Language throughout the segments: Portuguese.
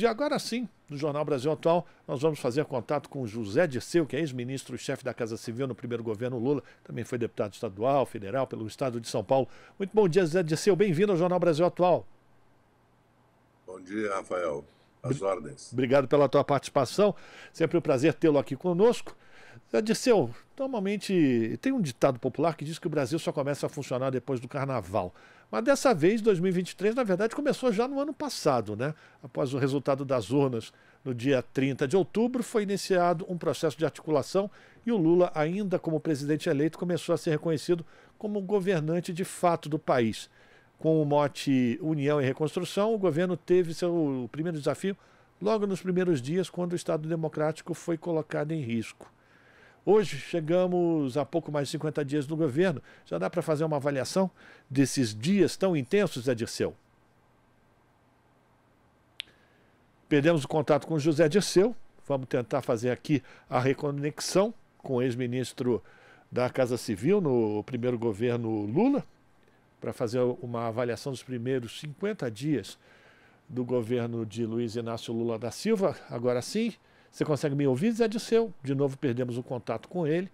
E agora sim, no Jornal Brasil Atual, nós vamos fazer contato com José Dirceu, que é ex-ministro-chefe da Casa Civil no primeiro governo Lula, também foi deputado estadual, federal, pelo estado de São Paulo. Muito bom dia, José Dirceu, bem-vindo ao Jornal Brasil Atual. Bom dia, Rafael. As ordens. Obrigado pela tua participação, sempre um prazer tê-lo aqui conosco. José Dirceu, normalmente tem um ditado popular que diz que o Brasil só começa a funcionar depois do Carnaval. Mas dessa vez, 2023, na verdade, começou já no ano passado, né? Após o resultado das urnas, no dia 30 de outubro, foi iniciado um processo de articulação e o Lula, ainda como presidente eleito, começou a ser reconhecido como governante de fato do país. Com o mote União e Reconstrução, o governo teve seu primeiro desafio logo nos primeiros dias, quando o Estado Democrático foi colocado em risco. Hoje chegamos a pouco mais de 50 dias do governo. Já dá para fazer uma avaliação desses dias tão intensos, Zé Dirceu? Perdemos o contato com o José Dirceu. Vamos tentar fazer aqui a reconexão com o ex-ministro da Casa Civil no primeiro governo Lula, para fazer uma avaliação dos primeiros 50 dias do governo de Luiz Inácio Lula da Silva. Agora sim. Você consegue me ouvir, Zé Dirceu? De novo perdemos o contato com ele.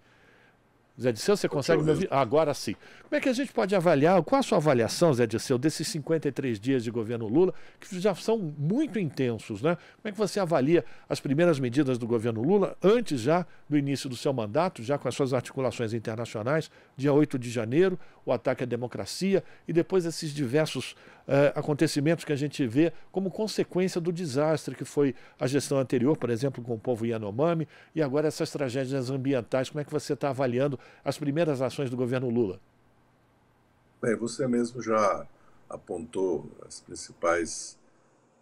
Zé Dirceu, você consegue me ouvir? Agora sim. Como é que a gente pode avaliar, qual a sua avaliação, Zé Dirceu, desses 53 dias de governo Lula, que já são muito intensos, né? Como é que você avalia as primeiras medidas do governo Lula, antes já do início do seu mandato, já com as suas articulações internacionais, dia 8 de janeiro, o ataque à democracia, e depois esses diversos acontecimentos que a gente vê como consequência do desastre que foi a gestão anterior, por exemplo, com o povo Yanomami, e agora essas tragédias ambientais. Como é que você está avaliando as primeiras ações do governo Lula? Bem, você mesmo já apontou as principais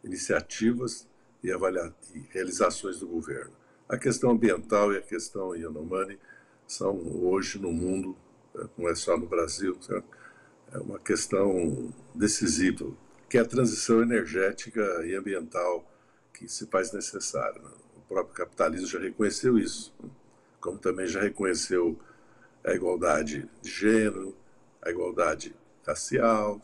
iniciativas e realizações do governo. A questão ambiental e a questão Yanomami são hoje no mundo, não é só no Brasil, certo? É uma questão decisiva, que é a transição energética e ambiental que se faz necessária. O próprio capitalismo já reconheceu isso, como também já reconheceu a igualdade de gênero, a igualdade racial.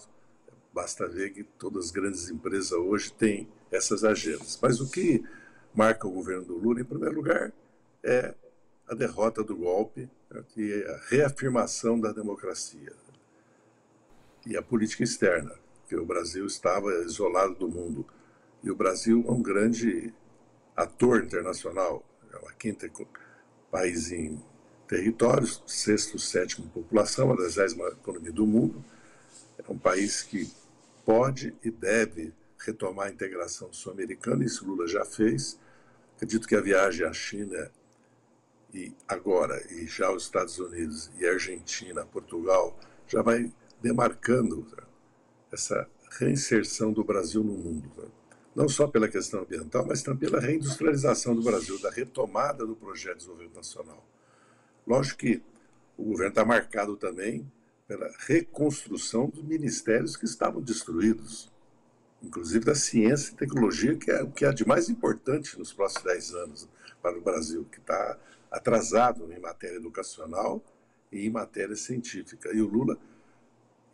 Basta ver que todas as grandes empresas hoje têm essas agendas. Mas o que marca o governo do Lula, em primeiro lugar, é a derrota do golpe, que é a reafirmação da democracia. E a política externa, que o Brasil estava isolado do mundo. E o Brasil é um grande ator internacional, é o quinto país em territórios, sexto, sétimo população, uma das 10 maiores economias do mundo. É um país que pode e deve retomar a integração sul-americana, isso Lula já fez. Acredito que a viagem à China e agora, e já os Estados Unidos e a Argentina, Portugal, já vai demarcando essa reinserção do Brasil no mundo. Não só pela questão ambiental, mas também pela reindustrialização do Brasil, da retomada do projeto de desenvolvimento nacional. Lógico que o governo está marcado também pela reconstrução dos ministérios que estavam destruídos, inclusive da ciência e tecnologia, que é o que há de mais importante nos próximos 10 anos para o Brasil, que está atrasado em matéria educacional e em matéria científica. E o Lula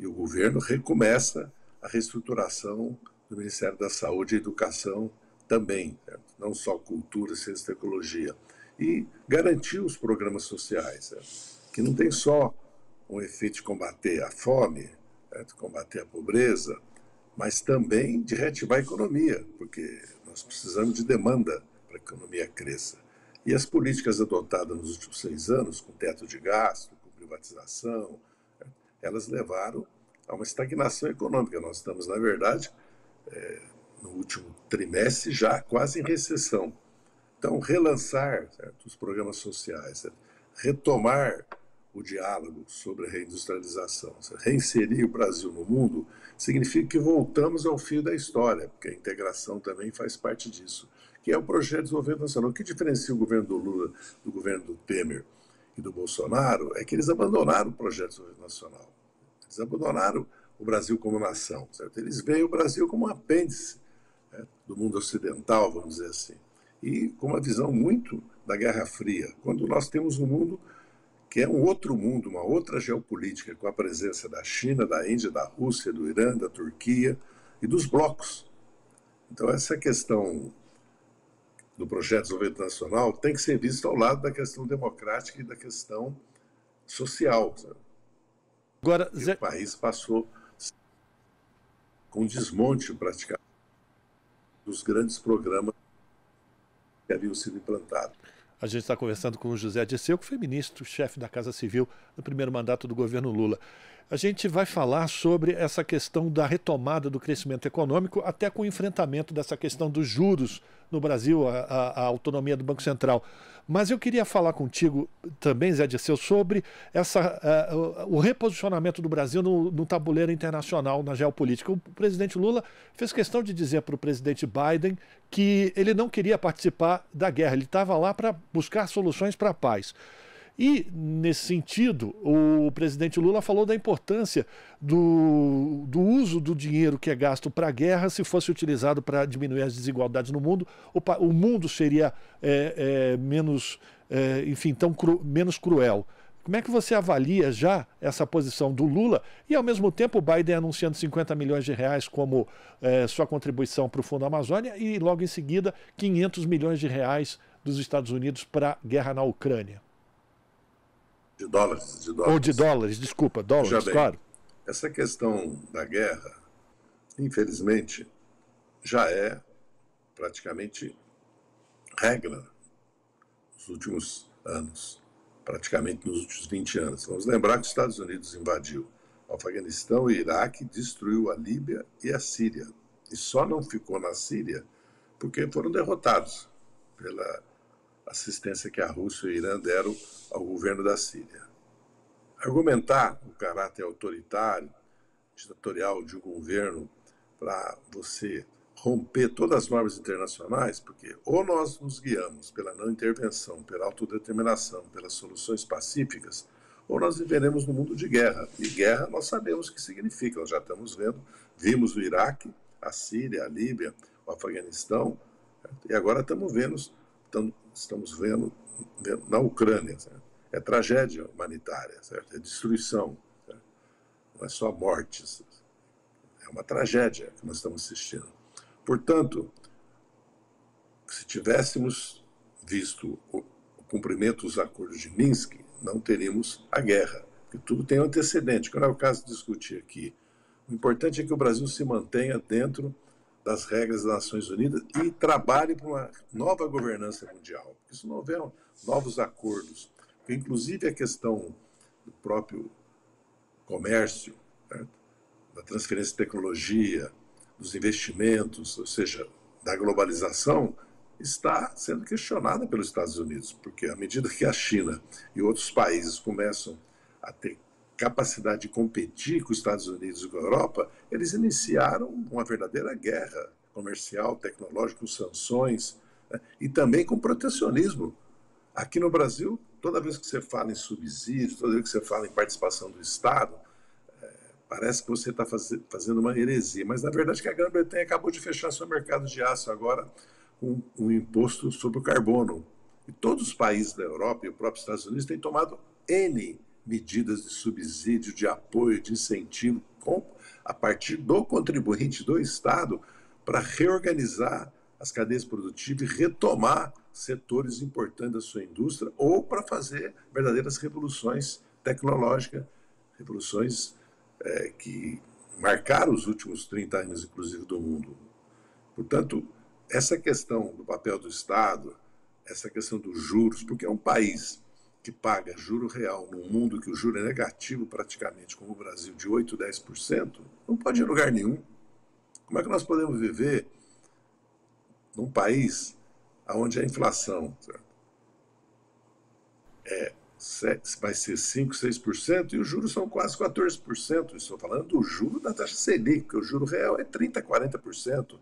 e o governo recomeça a reestruturação do Ministério da Saúde e Educação também, certo? Não só cultura, ciência e tecnologia. E garantir os programas sociais, certo? Que não tem só um efeito de combater a fome, certo? Combater a pobreza, mas também de reativar a economia, porque nós precisamos de demanda para a economia cresça. E as políticas adotadas nos últimos 6 anos, com teto de gasto, com privatização, elas levaram a uma estagnação econômica. Nós estamos, na verdade, no último trimestre, já quase em recessão. Então, relançar, certo, os programas sociais, certo, retomar o diálogo sobre a reindustrialização, certo, reinserir o Brasil no mundo, significa que voltamos ao fio da história, porque a integração também faz parte disso, que é o projeto de desenvolvimento nacional. O que diferencia o governo do Lula do governo do Temer e do Bolsonaro é que eles abandonaram o projeto de desenvolvimento nacional. Eles abandonaram o Brasil como nação, certo? Eles veem o Brasil como um apêndice, né, do mundo ocidental, vamos dizer assim, e com uma visão muito da Guerra Fria, quando nós temos um mundo que é um outro mundo, uma outra geopolítica, com a presença da China, da Índia, da Rússia, do Irã, da Turquia e dos blocos. Então, essa questão do projeto de desenvolvimento nacional tem que ser vista ao lado da questão democrática e da questão social. Sabe? Agora, E o país passou com desmonte praticamente dos grandes programas que haviam sido implantados. A gente está conversando com o José Dirceu, que foi ministro, chefe da Casa Civil no primeiro mandato do governo Lula. A gente vai falar sobre essa questão da retomada do crescimento econômico, até com o enfrentamento dessa questão dos juros no Brasil, a autonomia do Banco Central. Mas eu queria falar contigo também, Zé Dirceu, sobre o reposicionamento do Brasil no tabuleiro internacional, na geopolítica. O presidente Lula fez questão de dizer para o presidente Biden que ele não queria participar da guerra, ele estava lá para buscar soluções para a paz. E, nesse sentido, o presidente Lula falou da importância do uso do dinheiro que é gasto para a guerra, se fosse utilizado para diminuir as desigualdades no mundo, o mundo seria menos, menos cruel. Como é que você avalia já essa posição do Lula e, ao mesmo tempo, o Biden anunciando 50 milhões de reais como sua contribuição para o Fundo Amazônia e, logo em seguida, 500 milhões de reais dos Estados Unidos para a guerra na Ucrânia? De dólares. Ou de dólares, desculpa, dólares, bem, claro. Essa questão da guerra, infelizmente, já é praticamente regra nos últimos anos, praticamente nos últimos 20 anos. Vamos lembrar que os Estados Unidos invadiu o Afeganistão e o Iraque, destruiu a Líbia e a Síria. E só não ficou na Síria porque foram derrotados pela assistência que a Rússia e o Irã deram ao governo da Síria. Argumentar o caráter autoritário, ditatorial de um governo para você romper todas as normas internacionais, porque ou nós nos guiamos pela não intervenção, pela autodeterminação, pelas soluções pacíficas, ou nós viveremos num mundo de guerra. E guerra nós sabemos o que significa, nós já estamos vendo, vimos o Iraque, a Síria, a Líbia, o Afeganistão, e agora estamos vendo na Ucrânia. Certo? É tragédia humanitária, certo? É destruição, certo? Não é só mortes, é uma tragédia que nós estamos assistindo. Portanto, se tivéssemos visto o cumprimento dos acordos de Minsk, não teríamos a guerra, porque tudo tem um antecedente, que não é o caso de discutir aqui. O importante é que o Brasil se mantenha dentro das regras das Nações Unidas e trabalhe para uma nova governança mundial. Porque se não houver novos acordos, porque inclusive a questão do próprio comércio, certo? Da transferência de tecnologia, dos investimentos, ou seja, da globalização, está sendo questionada pelos Estados Unidos, porque à medida que a China e outros países começam a ter capacidade de competir com os Estados Unidos e com a Europa, eles iniciaram uma verdadeira guerra comercial, tecnológica, com sanções, né? E também com protecionismo. Aqui no Brasil, toda vez que você fala em subsídios, toda vez que você fala em participação do Estado, parece que você está fazendo uma heresia, mas na verdade que a Grã-Bretanha acabou de fechar seu mercado de aço agora com um imposto sobre o carbono. E todos os países da Europa e o próprio Estados Unidos têm tomado N medidas de subsídio, de apoio, de incentivo, a partir do contribuinte do Estado, para reorganizar as cadeias produtivas e retomar setores importantes da sua indústria ou para fazer verdadeiras revoluções tecnológicas, revoluções que marcaram os últimos 30 anos, inclusive, do mundo. Portanto, essa questão do papel do Estado, essa questão dos juros, porque é um país que paga juro real num mundo que o juro é negativo praticamente, como o Brasil, de 8%, 10%, não pode ir em lugar nenhum. Como é que nós podemos viver num país onde a inflação vai ser 5%, 6% e os juros são quase 14%. Estou falando do juro da taxa Selic, porque o juro real é 30%, 40%.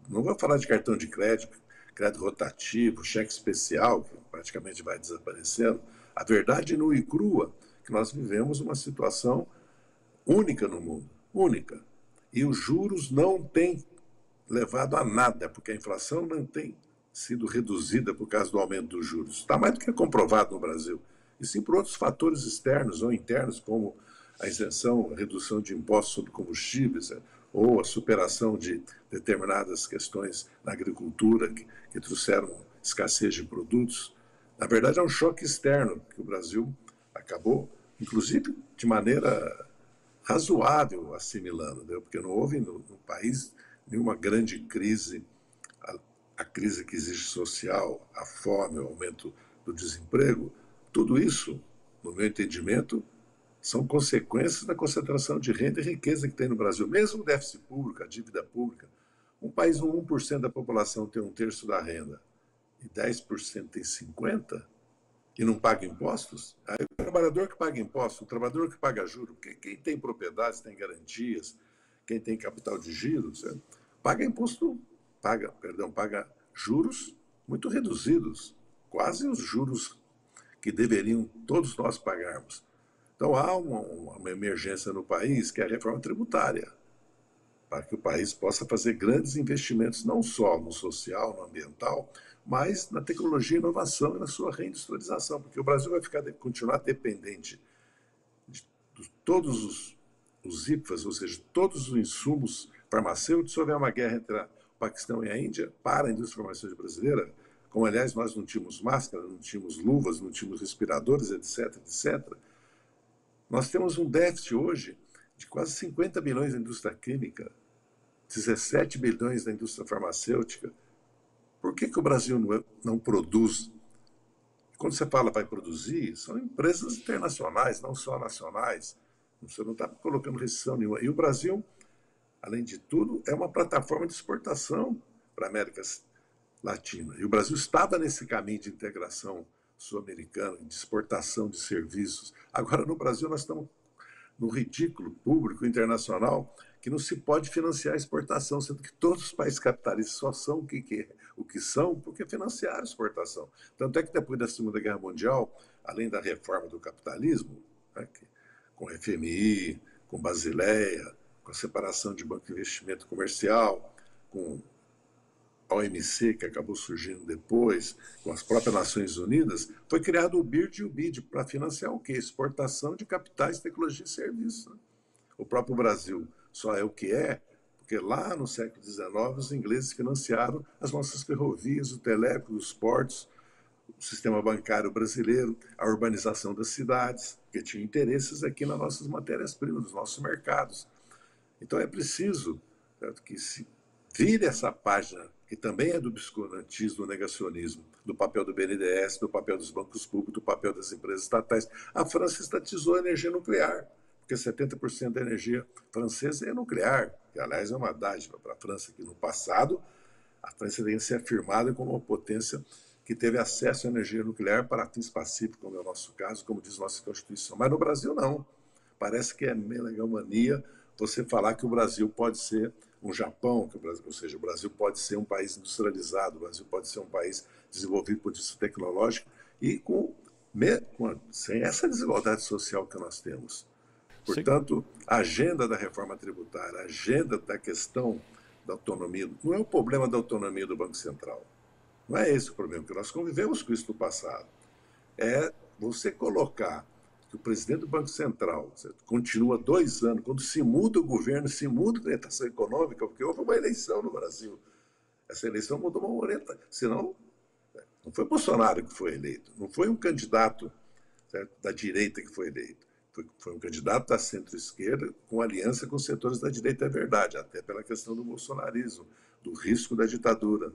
Não vou falar de cartão de crédito, crédito rotativo, cheque especial, que praticamente vai desaparecendo. A verdade nua e crua que nós vivemos uma situação única no mundo, única. E os juros não têm levado a nada, porque a inflação não tem sido reduzida por causa do aumento dos juros. Está mais do que comprovado no Brasil. E sim por outros fatores externos ou internos, como a isenção, a redução de impostos sobre combustíveis, ou a superação de determinadas questões na agricultura que trouxeram escassez de produtos. Na verdade, é um choque externo que o Brasil acabou, inclusive de maneira razoável, assimilando, né? Porque não houve no país nenhuma grande crise, a crise que existe social, a fome, o aumento do desemprego. Tudo isso, no meu entendimento, são consequências da concentração de renda e riqueza que tem no Brasil. Mesmo o déficit público, a dívida pública, um país com 1% da população tem um terço da renda e 10% tem 50% e não paga impostos. Aí o trabalhador que paga impostos, o trabalhador que paga juros, quem tem propriedades, tem garantias, quem tem capital de giro, certo? Paga imposto, paga juros muito reduzidos, quase os juros que deveriam todos nós pagarmos. Então, há uma emergência no país, que é a reforma tributária, para que o país possa fazer grandes investimentos, não só no social, no ambiental, mas na tecnologia e inovação e na sua reindustrialização, porque o Brasil vai continuar dependente de todos os IPFAs, ou seja, todos os insumos farmacêuticos. Se houver uma guerra entre o Paquistão e a Índia, para a indústria farmacêutica brasileira, como, aliás, nós não tínhamos máscara, não tínhamos luvas, não tínhamos respiradores, etc., etc., nós temos um déficit hoje de quase 50 bilhões na indústria química, 17 bilhões na indústria farmacêutica. Por que o Brasil não produz? Quando você fala vai produzir, são empresas internacionais, não só nacionais. Você não está colocando restrição nenhuma. E o Brasil, além de tudo, é uma plataforma de exportação para a América Latina. E o Brasil estava nesse caminho de integração sul-americana, de exportação de serviços. Agora, no Brasil, nós estamos no ridículo público internacional que não se pode financiar a exportação, sendo que todos os países capitalistas só são o que são porque financiaram a exportação. Tanto é que depois da Segunda Guerra Mundial, além da reforma do capitalismo, né, com o FMI, com Basileia, com a separação de banco de investimento comercial, com a OMC, que acabou surgindo depois, com as próprias Nações Unidas, foi criado o BIRD e o BID para financiar o quê? Exportação de capitais, tecnologia e serviços. O próprio Brasil só é o que é, porque lá no século XIX os ingleses financiaram as nossas ferrovias, o telégrafo, os portos, o sistema bancário brasileiro, a urbanização das cidades, porque tinham interesses aqui nas nossas matérias-primas, nos nossos mercados. Então é preciso, certo, que se vire essa página, que também é do obscurantismo, do negacionismo, do papel do BNDES, do papel dos bancos públicos, do papel das empresas estatais. A França estatizou a energia nuclear, porque 70% da energia francesa é nuclear, que, aliás, é uma dádiva para a França, que no passado a França tem que ser afirmada como uma potência que teve acesso à energia nuclear para fins pacíficos, como é o nosso caso, como diz nossa Constituição. Mas no Brasil, não. Parece que é megalomania você falar que o Brasil pode ser um Japão, ou seja, o Brasil pode ser um país industrializado, o Brasil pode ser um país desenvolvido por isso tecnológico e sem essa desigualdade social que nós temos. Portanto, a agenda da reforma tributária, a agenda da questão da autonomia, não é o problema da autonomia do Banco Central. Não é esse o problema, porque nós convivemos com isso no passado. É você colocar que o presidente do Banco Central, certo, continua 2 anos, quando se muda o governo, se muda a orientação econômica, porque houve uma eleição no Brasil. Essa eleição mudou uma orientação. Senão, não foi Bolsonaro que foi eleito, não foi um candidato, certo, da direita que foi eleito. Foi um candidato da centro-esquerda com aliança com os setores da direita, é verdade, até pela questão do bolsonarismo, do risco da ditadura,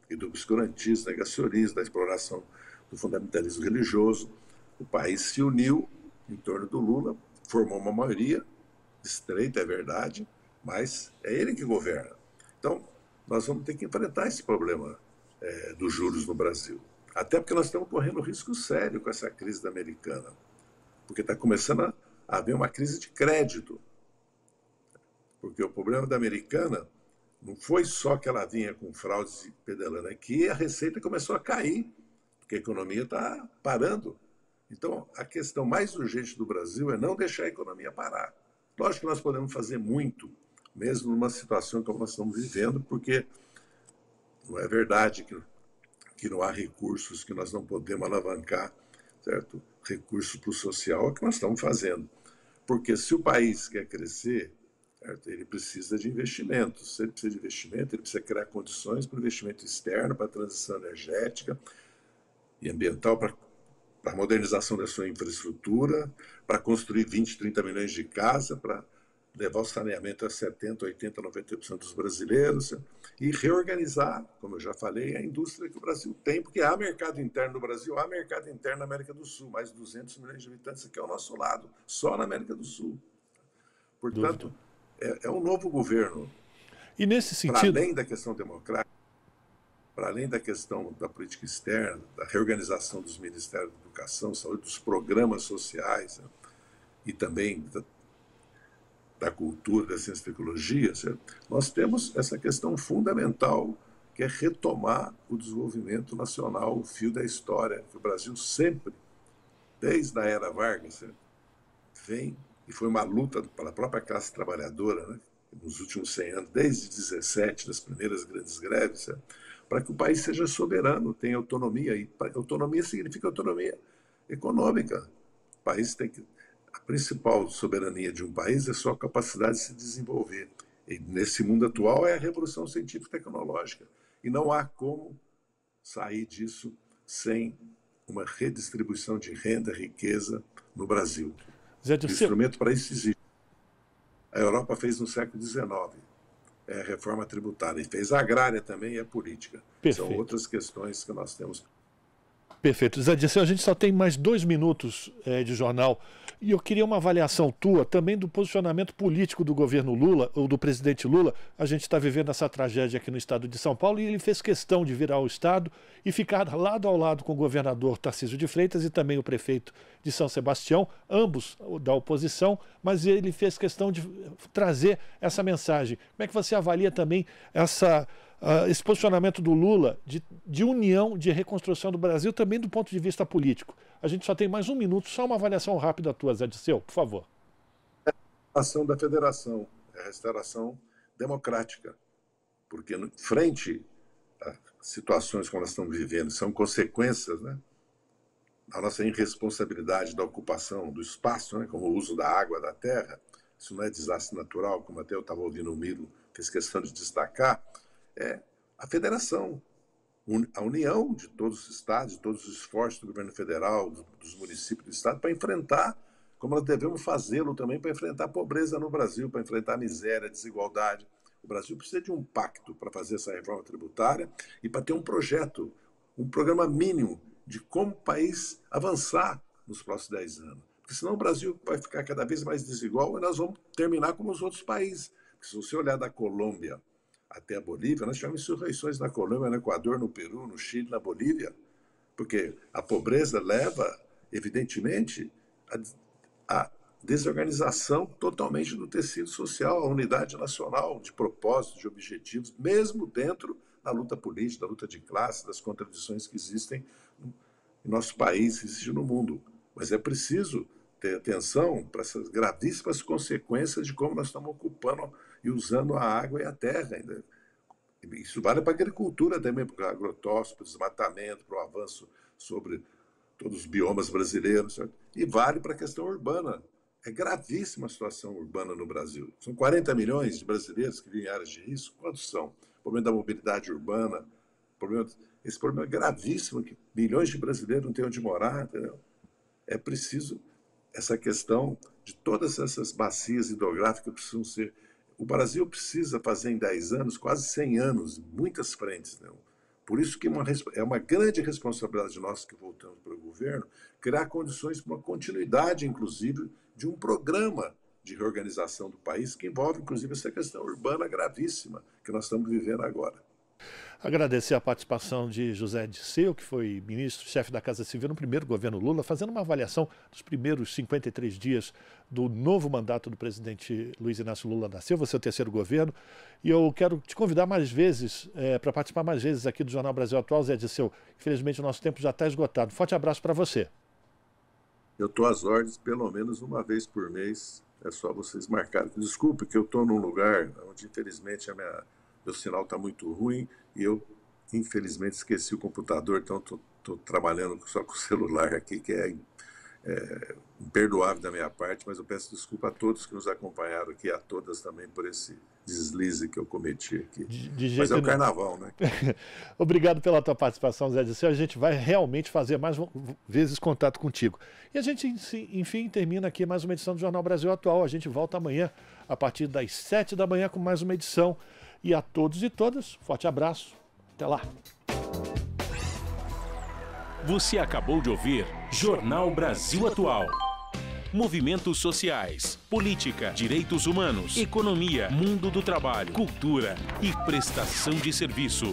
e do obscurantismo, negacionismo, da exploração do fundamentalismo religioso. O país se uniu em torno do Lula, formou uma maioria estreita, é verdade, mas é ele que governa. Então, nós vamos ter que enfrentar esse problema dos juros no Brasil. Até porque nós estamos correndo risco sério com essa crise da Americana, porque está começando a haver uma crise de crédito. Porque o problema da Americana não foi só que ela vinha com fraudes e pedalando, é que a receita começou a cair, porque a economia está parando. Então, a questão mais urgente do Brasil é não deixar a economia parar. Lógico que nós podemos fazer muito, mesmo numa situação como nós estamos vivendo, porque não é verdade que não há recursos, que nós não podemos alavancar, certo? Recursos para o social, é o que nós estamos fazendo. Porque se o país quer crescer, certo? Ele precisa de investimentos. Se ele precisa de investimento, ele precisa criar condições para o investimento externo, para a transição energética e ambiental, para a modernização da sua infraestrutura, para construir 20, 30 milhões de casas, para levar o saneamento a 70, 80, 90% dos brasileiros e reorganizar, como eu já falei, a indústria que o Brasil tem, porque há mercado interno no Brasil, há mercado interno na América do Sul, mais de 200 milhões de habitantes aqui ao nosso lado, só na América do Sul. Dúvida. Portanto, é um novo governo, E nesse para sentido, além da questão democrática, para além da questão da política externa, da reorganização dos ministérios da educação, saúde, dos programas sociais, né, e também da cultura, da ciência e tecnologia, certo? Nós temos essa questão fundamental, que é retomar o desenvolvimento nacional, o fio da história, que o Brasil sempre, desde a era Vargas, certo? Vem, e foi uma luta pela própria classe trabalhadora, né? Nos últimos 100 anos, desde 17, das primeiras grandes greves, certo? Para que o país seja soberano, tenha autonomia, e autonomia significa autonomia econômica. O país tem que... A principal soberania de um país é a sua capacidade de se desenvolver. E nesse mundo atual é a revolução científica e tecnológica. E não há como sair disso sem uma redistribuição de renda, riqueza no Brasil. Zé O Dirceu, instrumento para isso existe. A Europa fez no século XIX, é a reforma tributária, e fez a agrária também e a política. São perfeito. outras questões que nós temos. Perfeito. Zé Dirceu, a gente só tem mais 2 minutos de jornal e eu queria uma avaliação tua também do posicionamento político do governo Lula, ou do presidente Lula. A gente está vivendo essa tragédia aqui no estado de São Paulo e ele fez questão de vir ao estado e ficar lado ao lado com o governador Tarcísio de Freitas e também o prefeito de São Sebastião, ambos da oposição, mas ele fez questão de trazer essa mensagem. Como é que você avalia também esse posicionamento do Lula de união, de reconstrução do Brasil, também do ponto de vista político? A gente só tem mais 1 minuto, só uma avaliação rápida tua, Zé Dirceu, por favor. A ação da federação, é a restauração democrática, porque frente a situações como nós estamos vivendo, são consequências, né, da nossa irresponsabilidade da ocupação do espaço, né, como o uso da água, da terra. Isso não é desastre natural, como até eu estava ouvindo o Miro, fez questão de destacar, é a federação, a união de todos os estados, de todos os esforços do governo federal, dos municípios do estado, para enfrentar, como nós devemos fazê-lo também, para enfrentar a pobreza no Brasil, para enfrentar a miséria, a desigualdade. O Brasil precisa de um pacto para fazer essa reforma tributária e para ter um projeto, um programa mínimo de como o país avançar nos próximos 10 anos. Porque senão o Brasil vai ficar cada vez mais desigual e nós vamos terminar como os outros países. Porque se você olhar da Colômbia até a Bolívia, nós tivemos insurreições na Colômbia, no Equador, no Peru, no Chile, na Bolívia, porque a pobreza leva, evidentemente, a desorganização totalmente do tecido social, a unidade nacional de propósitos, de objetivos, mesmo dentro da luta política, da luta de classe, das contradições que existem em nosso país, que existem no mundo. Mas é preciso ter atenção para essas gravíssimas consequências de como nós estamos ocupando e usando a água e a terra. Isso vale para a agricultura também, para o agrotóxico, para o desmatamento, para o avanço sobre todos os biomas brasileiros, certo? E vale para a questão urbana. É gravíssima a situação urbana no Brasil. São 40 milhões de brasileiros que vivem em áreas de risco. Quantos são? O problema da mobilidade urbana, esse problema é gravíssimo, que milhões de brasileiros não têm onde morar, entendeu? É preciso essa questão de todas essas bacias hidrográficas precisam ser... O Brasil precisa fazer em 10 anos, quase 100 anos, muitas frentes, né? Por isso que é uma grande responsabilidade nossa que voltamos para o governo, criar condições para uma continuidade, inclusive, de um programa de reorganização do país, que envolve, inclusive, essa questão urbana gravíssima que nós estamos vivendo agora. Agradecer a participação de José Dirceu, que foi ministro, chefe da Casa Civil no primeiro governo Lula, fazendo uma avaliação dos primeiros 53 dias do novo mandato do presidente Luiz Inácio Lula da Silva, seu terceiro governo. E eu quero te convidar mais vezes, para participar mais vezes aqui do Jornal Brasil Atual, Zé Dirceu. Infelizmente o nosso tempo já está esgotado. Forte abraço para você. Eu estou às ordens pelo menos uma vez por mês, é só vocês marcarem. Desculpe que eu estou num lugar onde, infelizmente, meu sinal está muito ruim e eu, infelizmente, esqueci o computador, então estou trabalhando só com o celular aqui, que é imperdoável da minha parte, mas eu peço desculpa a todos que nos acompanharam aqui, a todas também por esse deslize que eu cometi aqui. Mas é o carnaval, né? Obrigado pela tua participação, Zé Dirceu. A gente vai realmente fazer mais vezes contato contigo. E a gente, enfim, termina aqui mais uma edição do Jornal Brasil Atual. A gente volta amanhã, a partir das 7 da manhã, com mais uma edição. E a todos e todas, forte abraço. Até lá. Você acabou de ouvir Jornal Brasil Atual. Movimentos sociais, política, direitos humanos, economia, mundo do trabalho, cultura e prestação de serviço.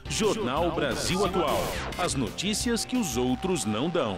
Jornal Brasil Atual. As notícias que os outros não dão.